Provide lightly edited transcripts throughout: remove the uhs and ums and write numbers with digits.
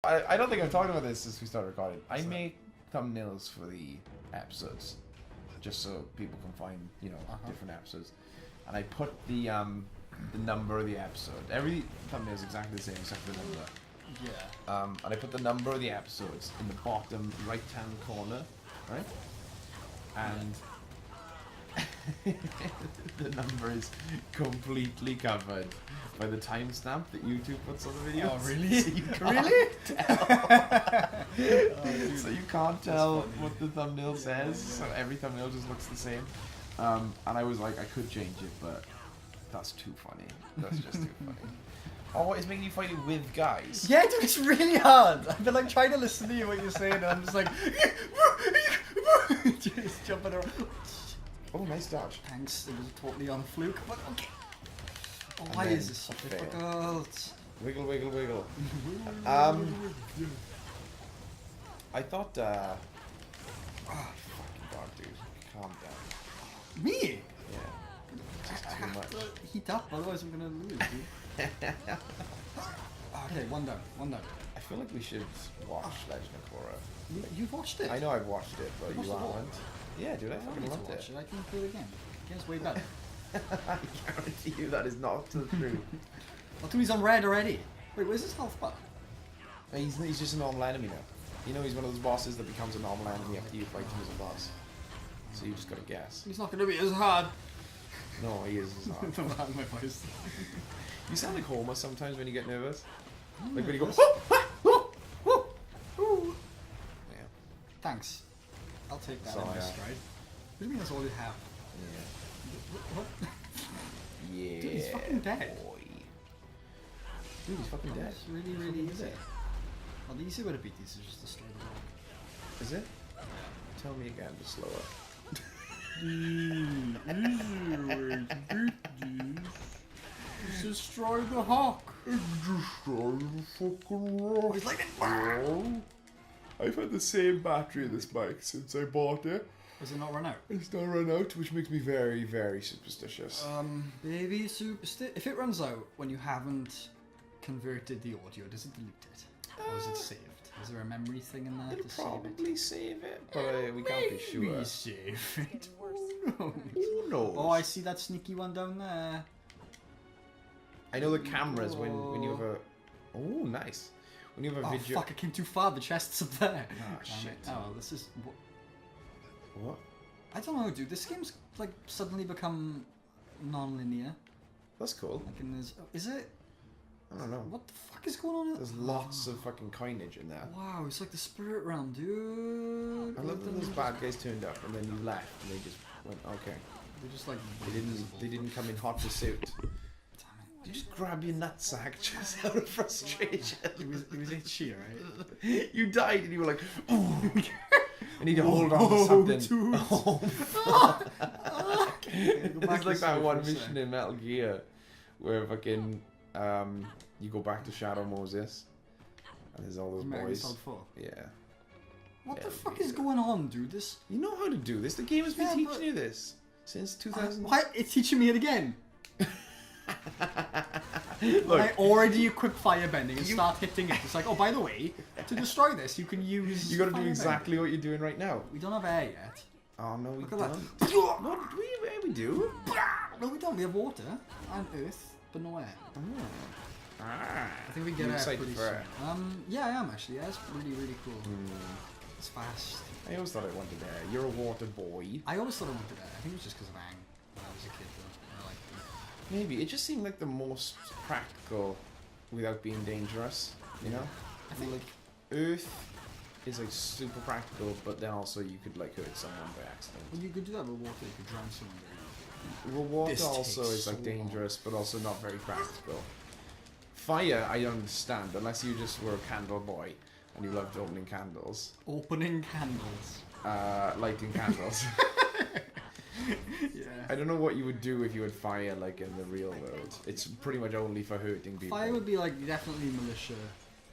I don't think I've talked about this since we started recording. I make thumbnails for the episodes, just so people can find, you know, different episodes. And I put the number of the episode. Every thumbnail is exactly the same except for the number. Yeah. And I put the number of the episodes in the bottom right-hand corner, right? And the number is completely covered by the timestamp that YouTube puts on the video. Oh, really? So you can't tell. So you can't tell what the thumbnail says. So every thumbnail just looks the same. And I was like, I could change it, but that's too funny. That's just too funny. Oh, it's making you fight it with guys. Yeah, dude, it's really hard. I've been like trying to listen to you what you're saying, and I'm just like, just jumping around. Oh, nice dodge. Thanks. It was totally on fluke, but okay. Oh, And why then is this so difficult? Wiggle, wiggle, wiggle. I thought, oh, fucking god, dude. Calm down. Me? Yeah. Just I too have much. to heat up, otherwise I'm gonna lose, dude. Okay, one down, one down. I feel like we should watch Legend of Korra. You've watched it? I know I've watched it, but You you watched it all? haven't. Yeah, dude, I I don't fucking need to loved watch it. it. I can play it again. Game's way better. I guarantee you that is not the truth. Oh, dude, he's on red already. Wait, where's his health bar? He's just a normal enemy now. You know, he's one of those bosses that becomes a normal enemy after you fight him as a boss. So you just gotta guess. He's not gonna be as hard. No, he is not. Don't hang my voice. You sound like Homer sometimes when you get nervous. I'm Like when you go, nervous. yeah. Thanks. I'll take that Sorry, in my yeah. stride. What do you mean that's all you have? What? Yeah. Dude, he's fucking dead. Boy. Dude, he's fucking dead. It's really, really easy. Well, the easy way to beat these is just destroy the rock. Is it? Tell me again, just slower. The easy way to beat these is destroy the hawk. Destroy the fucking rock. He's like, I've had the same battery in this mic since I bought it. does it not run out? It's not run out, which makes me very, very superstitious. Baby if it runs out when you haven't converted the audio, does it delete it? Or is it saved? Is there a memory thing in that It'll to save it? probably save it, but we can't be sure. Maybe save it. Who knows? Oh, I see that sneaky one down there. I know the cameras when you have a... Oh, nice. When you have a Oh video... fuck, I came too far, the chest's up there. Ah, Damn shit. it. Oh, well, this is... What? I don't know, dude. This game's like suddenly become non-linear. That's cool. Like in this... Is it? I don't know. What the fuck is going on? There's lots of fucking coinage in there. Wow, it's like the spirit realm, dude. I love that those bad guys turned up and then you left and they just went, okay. They're just like... They didn't come in hot pursuit. Damn it. You just grab your nutsack just out of frustration. It was itchy, right? You died and you were like, ooh. I need to hold on to something. Dude. Oh, it's like that one mission in Metal Gear where fucking you go back to Shadow Moses and there's all those boys. Yeah. What Yeah, the fuck really is good. going on, dude? This... You know how to do this. The game has been Yeah, teaching but- you this since 2000. Why? It's teaching me it again. Look, I already equip firebending and start hitting it. It's like, oh, by the way, to destroy this, you can use. you got to do firebending. exactly what you're doing right now. We don't have air yet. Oh no, we Look at don't. that. No, we do. No, we don't. We have water and earth, but no air. Ah. I think we get You air excited pretty for soon. air? Yeah, I am actually. Yeah, it's really, really cool. It's fast. I always thought I wanted air. You're a water boy. I always thought I wanted air. I think it was just because of Ang when I was a kid. Though. I liked it. Maybe it just seemed like the most practical without being dangerous. You know, I think like Earth is like super practical, but then also you could like hurt someone by accident. well, you could do that with water. You could drown someone. Well, water This also takes is like so dangerous, but also not very practical. Fire, I don't understand unless you just were a candle boy and you loved opening candles, Opening candles. lighting candles. Yeah. I don't know what you would do if you had fire like in the real world. It's pretty much only for hurting people. Fire would be like definitely militia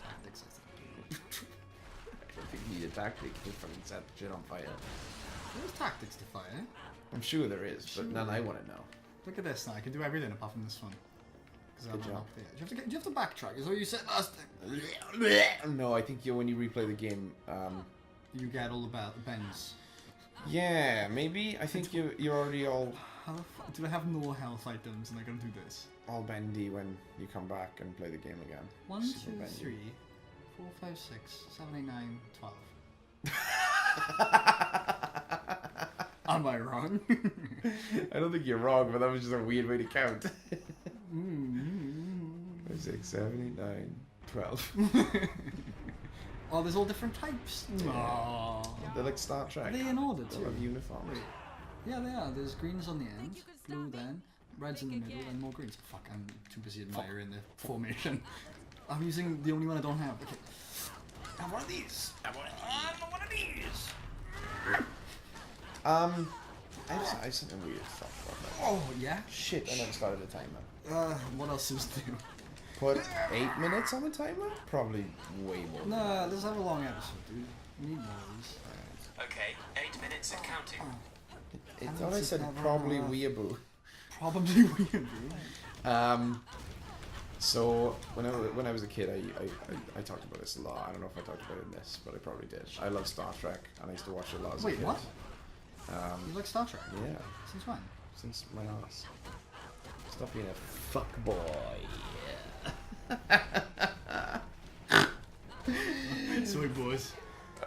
tactics, I think. I don't think you need a tactic to fucking set shit on fire. There's tactics to fire. I'm sure there is, but none I want to know. Look at this now. I can do everything apart from this one. Because Good job. Do you have to backtrack? Is what you said last time. No, I think when you replay the game, You get all the bends. yeah, maybe. I think you're already all Do I have no health items and I can do this? all bendy when you come back and play the game again. 1, 2, Super bendy. 3, 4, 5, 6, 7, 8, 9, 12. Am I wrong? I don't think you're wrong, but that was just a weird way to count. 5, 6, 7, 8, 9, 12. Oh, there's all different types. Yeah. Aww. They're like Star Trek. Are they in order They too? have uniforms. Wait. Yeah, they are. There's greens on the end, blue then, reds in the middle, and more greens. Fuck, I'm too busy admiring the formation. I'm using the only one I don't have. Okay. Have one of these. Have one of these. I have something weird stuff about that. Oh, yeah? Shit, I never started a timer. What else is new? Put 8 minutes on the timer? Probably way more. No, let's have a long episode, dude. We need more of these. Okay, 8 minutes and counting. I thought I said probably weeaboo. Probably weeaboo. So when I was a kid, I talked about this a lot. I don't know if I talked about it in this, but I probably did. I love Star Trek, and I used to watch it a lot as a Wait, kid. what? You like Star Trek? Yeah, Since when? since my ass. Stop being a fuck boy. Sorry, boys.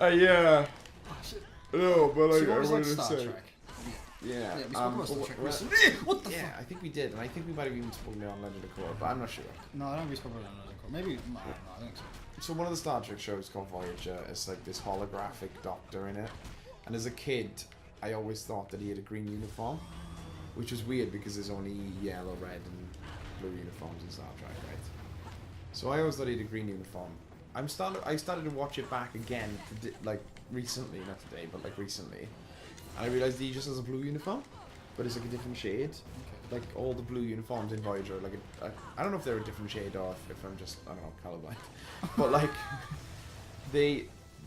Yeah. Oh, shit. No, but So like, you I always wanted like to Star say. Trek? Yeah. Yeah, we spoke about Star well, Trek well, recently. What the yeah, fuck? I think we did, and I think we might have even spoken on Legend of Korra, but I'm not sure. No, I don't think we spoke about that another call. Maybe, no, I think so. So one of the Star Trek shows called Voyager is like this holographic doctor in it, and as a kid, I always thought that he had a green uniform, which was weird because there's only yellow, red, and blue uniforms in Star Trek, right? So I always thought he had a green uniform. I started to watch it back again, like recently, not today, but like recently, and I realized he just has a blue uniform, but it's like a different shade. Like all the blue uniforms in Voyager, like I don't know if they're a different shade or if I'm just I don't know colorblind, but like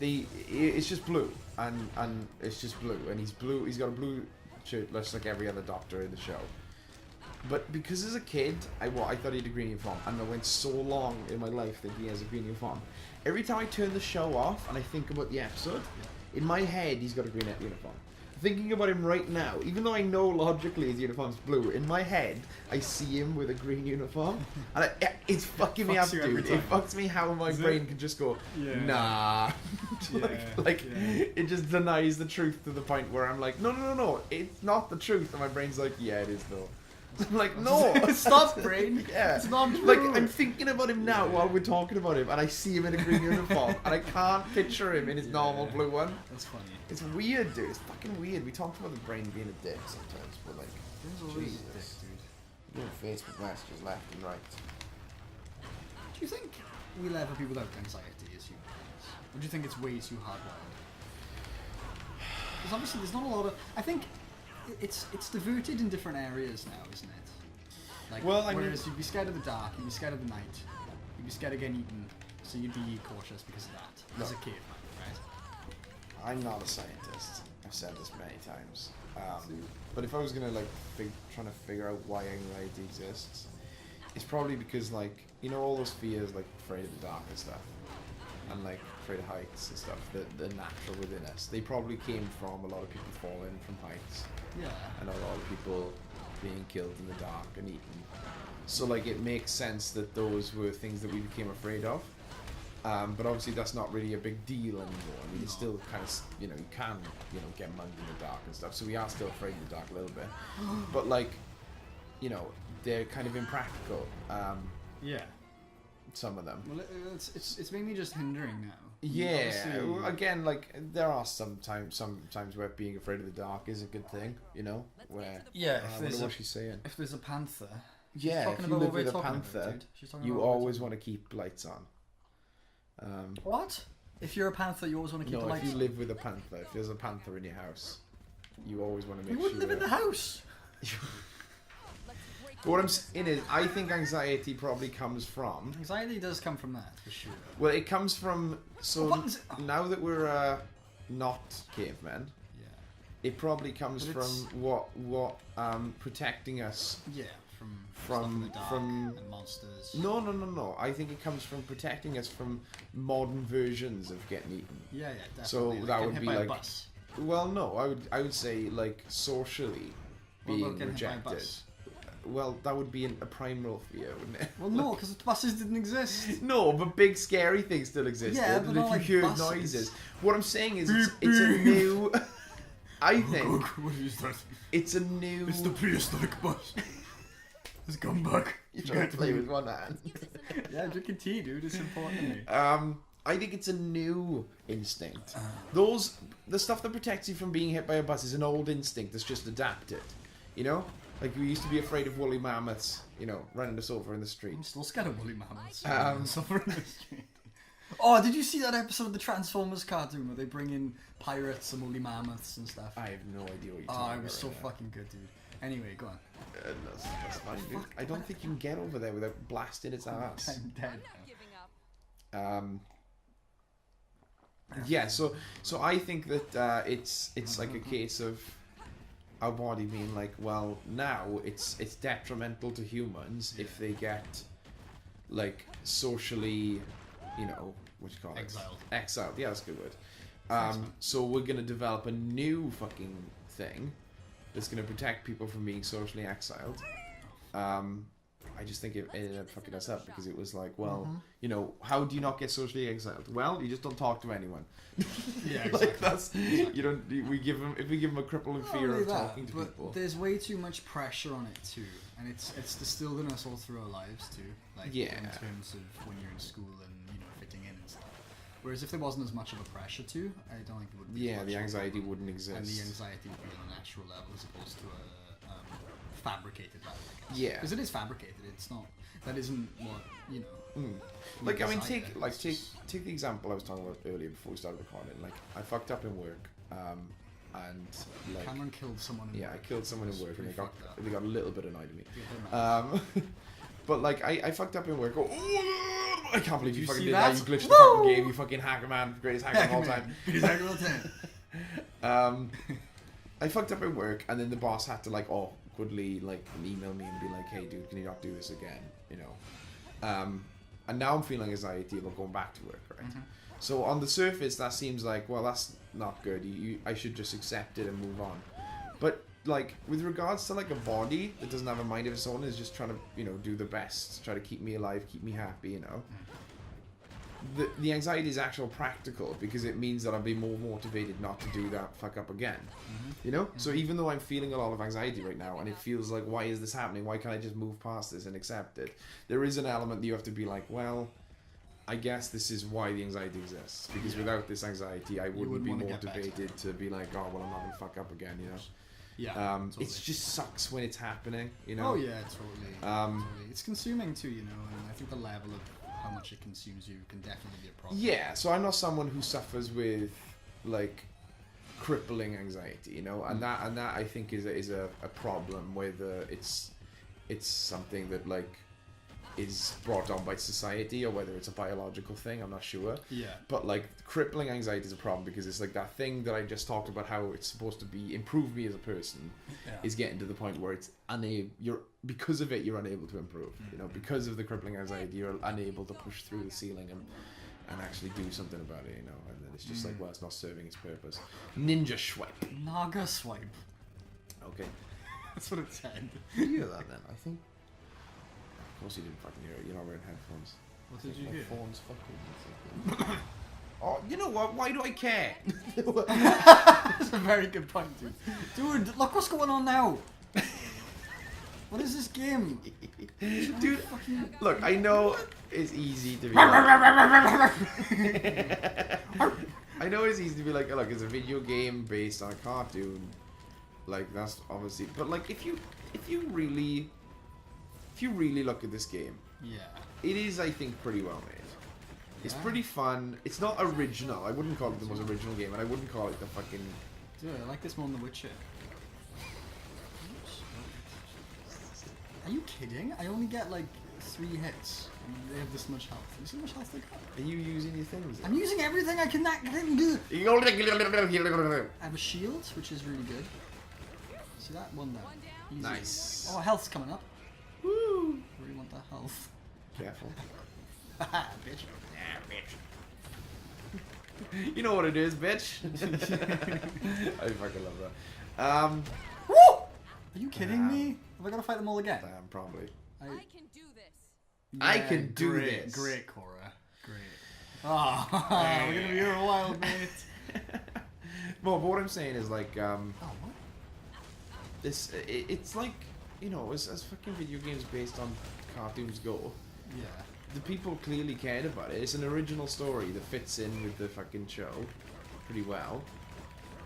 it's just blue and it's just blue and he's blue. He's got a blue shirt, just like every other Doctor in the show. But because as a kid, I thought he had a green uniform, and I went so long in my life thinking he has a green uniform. Every time I turn the show off and I think about the episode, in my head he's got a green uniform. Thinking about him right now, even though I know logically his uniform's blue, in my head I see him with a green uniform, and it's fucking me up, Fucks you every dude. time. It fucks me how my brain can just go, Yeah. nah, like yeah. it just denies the truth to the point where I'm like, no, it's not the truth, and my brain's like, yeah, it is though. I'm like, no, Stop, brain. Yeah, It's not true. like I'm thinking about him now while we're talking about him, and I see him in a green uniform, and I can't picture him in his normal blue one. That's funny. It's weird, dude. It's fucking weird. We talked about the brain being a dick sometimes, but like, There's always Jesus. this, dude. doing Facebook messages left and right. Do you think we'll ever be without anxiety as humans? Or do you think it's way too hardwired? Because obviously there's not a lot of... I think it's diverted in different areas now, isn't it? Like, Well, I mean- whereas you'd be scared of the dark, you'd be scared of the night, you'd be scared of getting eaten, so you'd be cautious because of that, as a No. caveman, right? I'm not a scientist. I've said this many times. But if I was gonna like trying to figure out why anxiety exists, it's probably because like all those fears like afraid of the dark and stuff, and like afraid of heights and stuff that are natural within us. They probably came from a lot of people falling from heights, Yeah. and a lot of people being killed in the dark and eaten. So like it makes sense that those were things that we became afraid of. But obviously that's not really a big deal anymore. I mean, it's still kind of, you can, get mugged in the dark and stuff. So we are still afraid of the dark a little bit. But like, they're kind of impractical. Yeah. Some of them. Well, it's mainly just hindering now. Yeah. Obviously- Again, like there are sometimes where being afraid of the dark is a good thing. Where Yeah, if I there's wonder what a- she's saying. If there's a panther... Yeah, talking if you about live what we're with a talking about, panther, dude. She's talking you about what we're always talking want to keep lights on. What? If you're a panther, you always want to keep No, the lights if you on? live with a panther, if there's a panther in your house, you always want to You make wouldn't sure. live in the house. But what I'm saying is, I think anxiety probably comes from. Anxiety does come from that, for sure. Well, it comes from. So What is it? now that we're not cavemen, Yeah. it probably comes But from it's- what protecting us Yeah. from stuff in the dark and monsters. No. I think it comes from protecting us from modern versions of getting eaten. Yeah, definitely. So like that getting would hit be by a like, bus. well, no, I would say like socially What about being getting hit by a rejected. bus? Well, that would be a prime role for you, wouldn't it? Well, no, because buses didn't exist. No, but big scary things still exist. Yeah, but if not you like hear buses. noises. What I'm saying is, it's Beep, a beep. new. I think What is that? it's a new. It's the prehistoric bus. It's come back. You're trying to play with one hand. Yeah, drinking tea, dude. It's important to me. I think it's a new instinct. The stuff that protects you from being hit by a bus is an old instinct that's just adapted. You know? Like, we used to be afraid of woolly mammoths, you know, running us over in the street. I'm still scared of woolly mammoths. Suffering in the street. Oh, did you see that episode of the Transformers cartoon where they bring in pirates and woolly mammoths and stuff? I have no idea what you're talking about. Oh, it was so fucking good, dude. Anyway, go on. That's fine, dude. I don't think you can get over there without blasting its ass. I'm dead now. Yeah, so I think that it's like a case of our body being like, well, now it's detrimental to humans if they get like socially, you know, what you call it? Exiled. Yeah, that's a good word. So we're gonna develop a new fucking thing that's gonna protect people from being socially exiled. I just think it ended up fucking us up because it was like, well, you know, how do you not get socially exiled? Well, you just don't talk to anyone. Yeah, exactly. Like that's you don't. We give them a crippling fear of talking to people. There's way too much pressure on it too, and it's distilled in us all through our lives too. Like in terms of when you're in school and you know fitting in and stuff. Whereas if there wasn't as much of a pressure to, I don't think it would be. Yeah, the anxiety wouldn't exist. And the anxiety would be on a natural level as opposed to a fabricated level. I guess. Yeah, because it is fabricated. It's not. That isn't what you know. Like I mean, take the example I was talking about earlier before we started recording. Like I fucked up in work, and like Cameron killed someone. In work. I killed someone in work, and they got a little bit annoyed at me. Yeah, but like I fucked up in work. Oh, I can't believe you fucking did that? You glitched the fucking game. You fucking hacker man, greatest hacker of all time. Greatest hacker of all time. I fucked up in work, and then the boss had to like awkwardly like email me and be like, "Hey, dude, can you not do this again?" You know. And now I'm feeling anxiety about going back to work, right? So on the surface, that seems like, well, that's not good. I should just accept it and move on. But like with regards to like a body that doesn't have a mind of its own, is just trying to, you know, do the best, try to keep me alive, keep me happy, you know. The anxiety is actual practical because it means that I'll be more motivated not to do that fuck up again. You know? So even though I'm feeling a lot of anxiety right now and it feels like, why is this happening? Why can't I just move past this and accept it? There is an element that you have to be like, well, I guess this is why the anxiety exists. Because without this anxiety, I wouldn't be motivated to be like, oh, well, I'm not going to fuck up again, you know? Yeah. Totally. It just sucks when it's happening, you know? Oh, yeah, totally. Totally. It's consuming too, you know, and I think the level of how much it consumes you can definitely be a problem. Yeah, so I'm not someone who suffers with like crippling anxiety, you know, and that I think is a problem whether it's something that like is brought on by society or whether it's a biological thing. I'm not sure. Yeah. But like crippling anxiety is a problem because it's like that thing that I just talked about, how it's supposed to be improve me as a person, is getting to the point where it's because of it you're unable to improve. You know, because of the crippling anxiety you're unable to push through the ceiling and actually do something about it. You know, and then it's just like, well, it's not serving its purpose. Ninja swipe. Naga swipe. Okay. That's what it said. Did you hear that then? I think. Of course you didn't fucking hear it. You're not wearing headphones. What did you hear? Phone's fucking. Oh, you know what? Why do I care? That's a very good point, dude. Dude, look what's going on now. What is this game? Dude, look, I know it's easy to be I know it's easy to be like, oh, look, it's a video game based on a cartoon. Like, that's obviously... But, like, if you really look at this game, it is, I think, pretty well made. It's pretty fun. It's not original. I wouldn't call it the most original game, and I wouldn't call it the fucking... Dude, I like this more than The Witcher. Are you kidding? I only get like 3 hits, and they have this much health. You see how much health they got? Are you using your things? I'm using everything I can do. I have a shield, which is really good. See that one there? Easy. Nice. Oh, health's coming up. Woo! Really want that health. Careful. Bitch. Yeah, bitch. You know what it is, bitch. I fucking love that. Woo! Are you kidding me? Have I got to fight them all again? Damn, probably. I can do this. I can do great, this. Great, Korra. Great. Oh, we're gonna be here a while, mate. Well, but what I'm saying is like, Oh, what? it's like, you know, as fucking video games based on cartoons go, Yeah. the people clearly cared about it. It's an original story that fits in with the fucking show pretty well.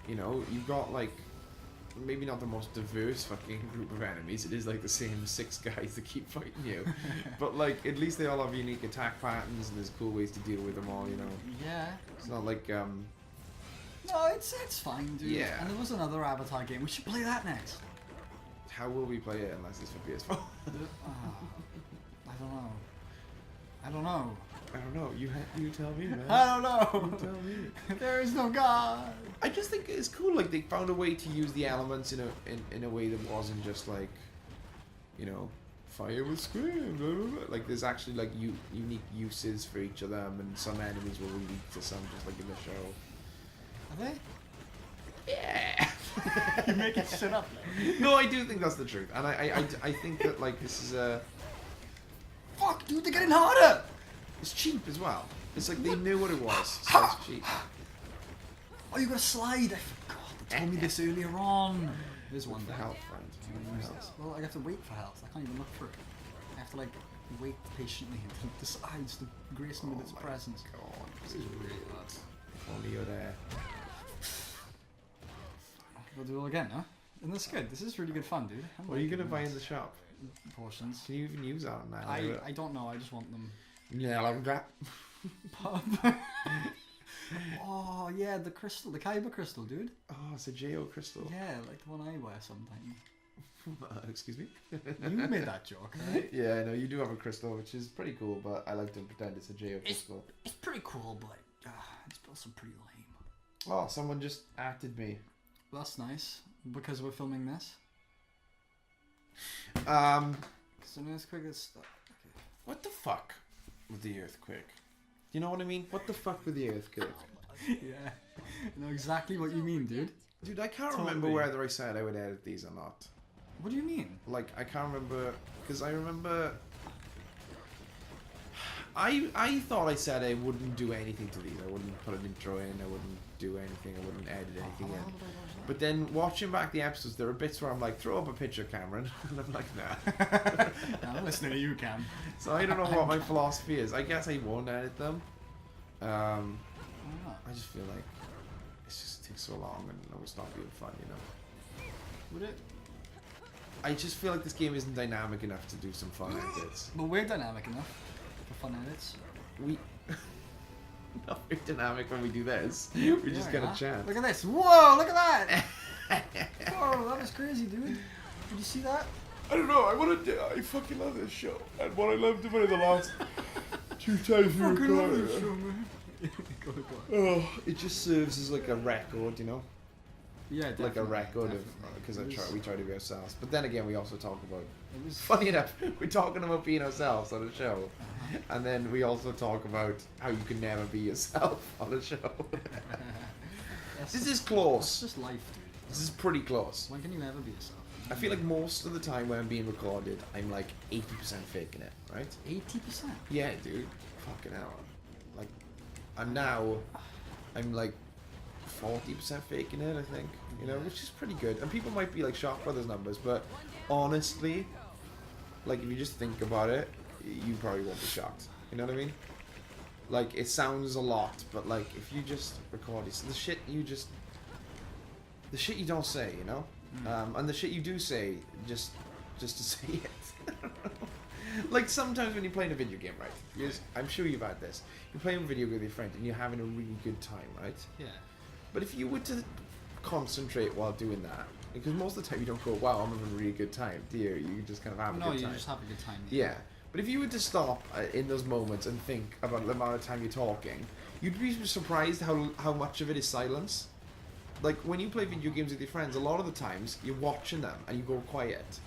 You know, you've got like, maybe not the most diverse fucking group of enemies. It is like the same 6 guys that keep fighting you. But like, at least they all have unique attack patterns and there's cool ways to deal with them all, you know. Yeah. It's not like, No, it's fine, dude. Yeah. And there was another Avatar game. We should play that next. how will we play it unless it's for PS4? I don't know. I don't know. I don't know. You tell me, man. I don't know. You tell me. There is no God. I just think it's cool. Like they found a way to use the elements in a way that wasn't just like, you know, fire with scream. Blah, blah, blah. Like there's actually like unique uses for each of them, and some enemies will be weak to some, just like in the show. Are they? Yeah. You make it shit up, man. No, I do think that's the truth, and I think that like this is a. Fuck, dude, they're getting harder. It's cheap as well. It's like they knew what it was, so it's cheap. Oh, you got to slide. I forgot. They told me this earlier on. There's one For there. health, friend. Health. Well, I have to wait for health. I can't even look for it. I have to like wait patiently until it decides to grace me with its my presence. God. This is really hard. If only you're there. We'll do it all again, huh? And that's good. This is really good fun, dude. I'm What are you liking gonna buy in this. the shop? Portions. Can you even use that on that? I don't know. I just want them. Yeah, like that. Oh yeah, the crystal, the Kyber crystal, dude. Oh, it's a JO crystal. Yeah, like the one I wear sometimes. Excuse me? You made that joke, right? Yeah, I know, you do have a crystal, which is pretty cool, but I like to pretend it's a JO crystal. It's pretty cool, but it's also pretty lame. Oh, someone just atted me. That's nice because we're filming this. So an earthquake is. Okay. What the fuck with the earthquake? You know what I mean? What the fuck with the earthquake? Yeah, I know exactly what you mean, dude. Dude, I can't Totally. remember whether I said I would edit these or not. What do you mean? Like, I can't remember, because I remember... I thought I said I wouldn't do anything to these. I wouldn't put an intro in, I wouldn't do anything, I wouldn't edit anything in. But then, watching back the episodes, there are bits where I'm like, throw up a picture, Cameron. And I'm like, nah. I'm listening to you, Cam. So I don't know what my philosophy is. I guess I won't edit them. I just feel like it just takes so long and it will stop being fun, you know? Would it? I just feel like this game isn't dynamic enough to do some fun edits. But we're dynamic enough for fun edits. We... not very dynamic when we do this. We just get a chance. Look at this. Whoa, look at that. Whoa, that was crazy, dude. Did you see that? I don't know, I fucking love this show. And what I loved about it the last 2 times we recorded it. Go. Oh, it just serves as like a record, you know? Yeah, definitely. Like a record of, because we try to be ourselves. But then again, we also talk about, funny enough, we're talking about being ourselves on the show. And then we also talk about how you can never be yourself on the show. This is close. That's just life, dude. This is pretty close. When can you ever be yourself? I feel like most of the time when I'm being recorded, I'm like 80% faking it, right? 80%? Yeah, dude. Fucking hell. Like, I'm like 40% faking it, I think. You know, which is pretty good. And people might be like shocked by those numbers, but honestly, like if you just think about it, you probably won't be shocked. You know what I mean? Like, it sounds a lot, but like if you just record it, so the shit you don't say, you know? And the shit you do say, just to say it. Like sometimes when you're playing a video game, right? I'm sure you've had this. You're playing a video game with your friend and you're having a really good time, right? Yeah. But if you were to concentrate while doing that, because most of the time you don't go, wow, I'm having a really good time, do you? You just kind of have a good time. No, you just have a good time. Yeah. But if you were to stop in those moments and think about the amount of time you're talking, you'd be surprised how much of it is silence. Like, when you play video games with your friends, a lot of the times, you're watching them and you go quiet.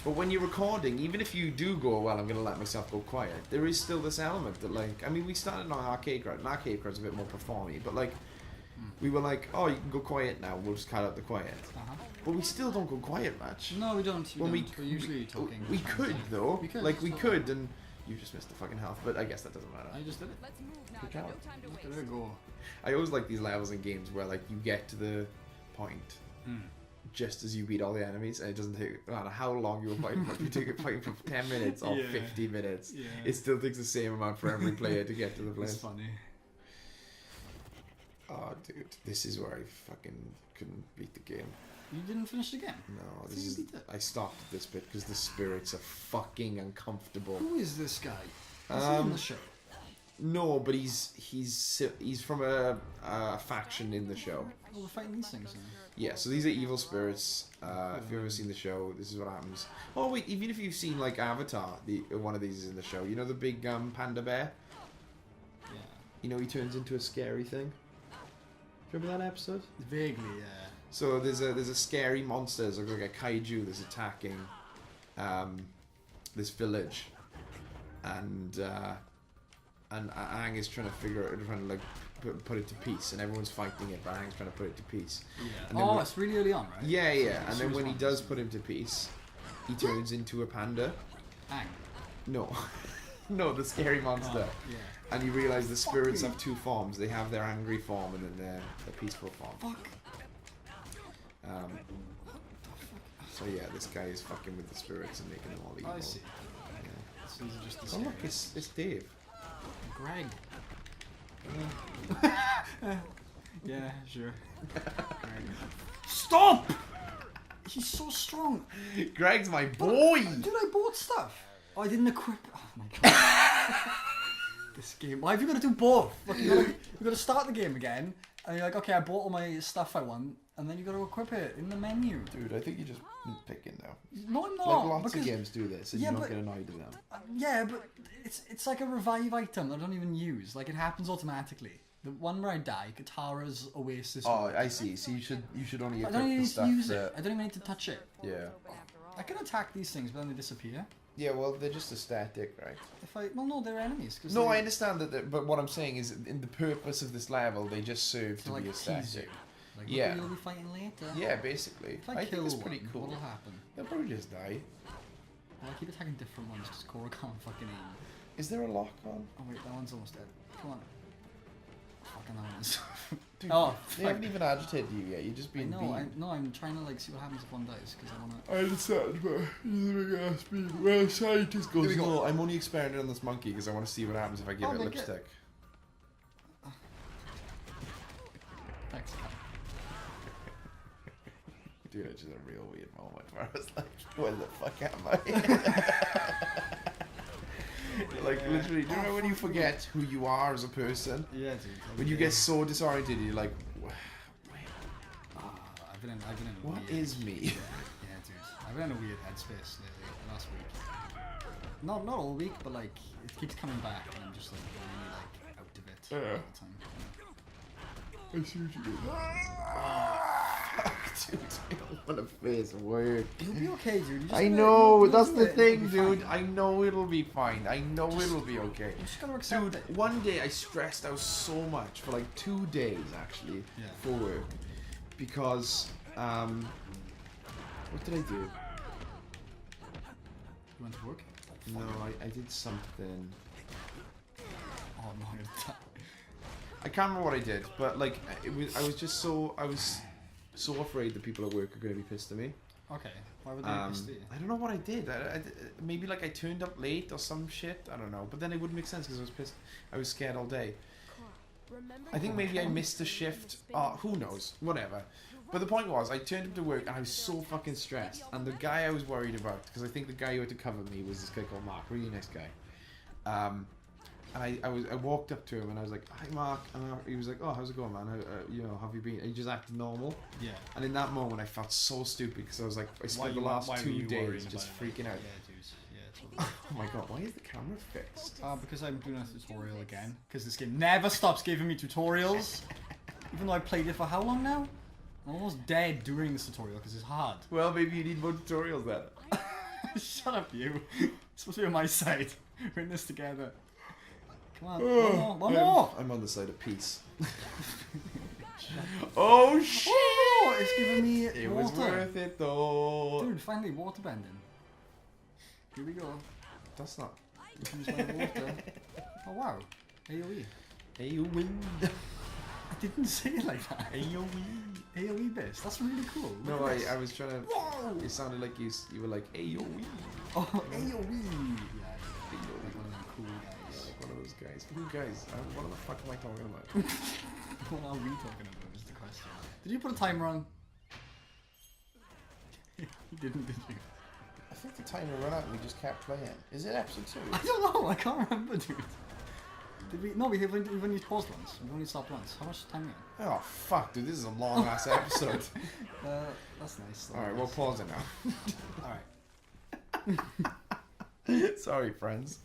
But when you're recording, even if you do go, well, I'm going to let myself go quiet, there is still this element that, like, I mean, we started on arcade crowd, and arcade crowd's a bit more performy, but, like, we were like, oh, you can go quiet now, we'll just cut out the quiet. But we still don't go quiet much. No, we don't. We're usually talking. We could, though. We could. Like, we could, and you just missed the fucking health, but I guess that doesn't matter. I just did it. Good job. There we go. I always like these levels in games where, like, you get to the point just as you beat all the enemies, and it doesn't take, no matter how long you were fighting for, if you take it fighting for 10 minutes or 50 minutes, it still takes the same amount for every player to get to the place. It's funny. Oh, dude, this is where I fucking couldn't beat the game. You didn't finish the game? No, So you beat it? I stopped at this bit because the spirits are fucking uncomfortable. Who is this guy? Is he in the show? No, but he's from a faction in the show. Oh, we're fighting these things then. Yeah, so these are evil spirits. If you've ever seen the show, this is what happens. Oh wait, even if you've seen like Avatar, one of these is in the show. You know the big panda bear? Yeah. You know he turns into a scary thing. Remember that episode? Vaguely, yeah. So there's a scary monster, there's like a kaiju that's attacking this village, and Aang is trying to like put it to peace, and everyone's fighting it, but Aang's trying to put it to peace. Yeah. Oh, it's really early on, right? Yeah, yeah. And then when he does put him to peace, he turns into a panda. Aang. No, no, the scary monster. Oh, yeah. And you realise the spirits have two forms. They have their angry form and then their peaceful form. Fuck. So yeah, this guy is fucking with the spirits and making them all evil. I see. Yeah. So these are just the Oh look, scary- it's Dave. Greg. Yeah, sure. Greg. Stop! He's so strong. Greg's my boy! Dude, I bought stuff. Oh, I didn't equip. Oh my god. This game. Why have you got to do both? Look, you got to start the game again, and you're like, okay, I bought all my stuff I want, and then you got to equip it in the menu. Dude, I think you're just nitpicking now. No, I'm not. Like lots because, of games do this, and yeah, you don't but- get annoyed with them. Yeah, but it's like a revive item that I don't even use. Like it happens automatically. The one where I die, Katara's Oasis. Oh, I see. So you should only I equip don't even the need to stuff use that... it. I don't even need to touch it. Yeah. I can attack these things, but then they disappear. Yeah, well, they're just aesthetic, right? Well, no, they're enemies. Cause No, I understand that, but what I'm saying is, in the purpose of this level, they just serve to like be tease you. aesthetic. Like, Yeah. look, you'll be fighting later. Yeah, basically. If I think kill it's pretty one, cool. what'll happen? They'll probably just die. Well, I keep attacking different ones because Korra can't fucking aim. Is there a lock on? Oh wait, that one's almost dead. Come on. Fucking that one is. Dude, Oh, they fuck. haven't even agitated you yet. You're just being beat. I'm trying to like see what happens if one dies because I wanna. I understand, but you're the big ass beat. Well, scientist goes, no, I'm only experimenting on this monkey because I want to see what happens if I give it but lipstick. Thanks. Dude, it's just a real weird moment where I was like, where the fuck am I? Like, literally, do you know when you forget who you are as a person? Yeah, dude. When you get so disoriented, you're like, I've been in a what weird, is me? Yeah, dude. I've been in a weird headspace lately, last week. Not all week, but like it keeps coming back, and I'm just like really like out of it all the time. I see what you mean. Dude, I don't want to face work. You'll be okay, dude. You just I gotta- know, you'll that's do the it, thing, it'll be dude. fine. I know it'll be fine. I know it'll be okay. You just gotta accept Dude, it. one day I stressed out so much for like 2 days actually for work because what did I do? You went to work? No, I did something. Oh no, you're done. I can't remember what I did, but like I was so afraid that people at work are going to be pissed at me. Okay, why would they be pissed at you? I don't know what I did. Maybe like I turned up late or some shit. I don't know. But then it wouldn't make sense because I was pissed. I was scared all day. I think maybe I missed a shift. Who knows? Whatever. But the point was, I turned up to work and I was so fucking stressed. And the guy I was worried about, because I think the guy who had to cover me was this guy called Mark, really nice guy. And I walked up to him and I was like, "Hi, Mark." And he was like, "Oh, how's it going, man? How have you been?" And he just acted normal. Yeah. And in that moment, I felt so stupid because I was like, I spent the last 2 days just freaking out. Yeah, dude. Yeah, totally. Oh my god, why is the camera fixed? Because I'm doing a tutorial again. Because this game never stops giving me tutorials. Even though I played it for how long now? I'm almost dead during this tutorial because it's hard. Well, maybe you need more tutorials then. Shut up, you. You're supposed to be on my side. We're in this together. Come on, one more. I'm on the side of peace. Oh shit! Oh, it's giving me It water. was worth it though. Dude, finally, water bending. Here we go. That's not. You can use my water. Oh wow. AoE. AoE. I didn't say it like that. AoE. AoE bits. That's really cool. No, Look at this. I was trying to. Whoa! It sounded like you were like AoE. Oh, AoE. Yeah, like AoE. one of them cool guys. Like one of those guys. Who guys? What the fuck am I talking about? What are we talking about is the question. Did you put a timer on? You didn't, did you? I think the timer ran out and we just kept playing. Is it episode 2? I don't know, I can't remember, dude. Did we? No, we've only paused once. We've only stopped once. How much time are Oh fuck, dude, this is a long ass episode. we? That's nice. Alright, we'll pause it now. Alright. Sorry, friends.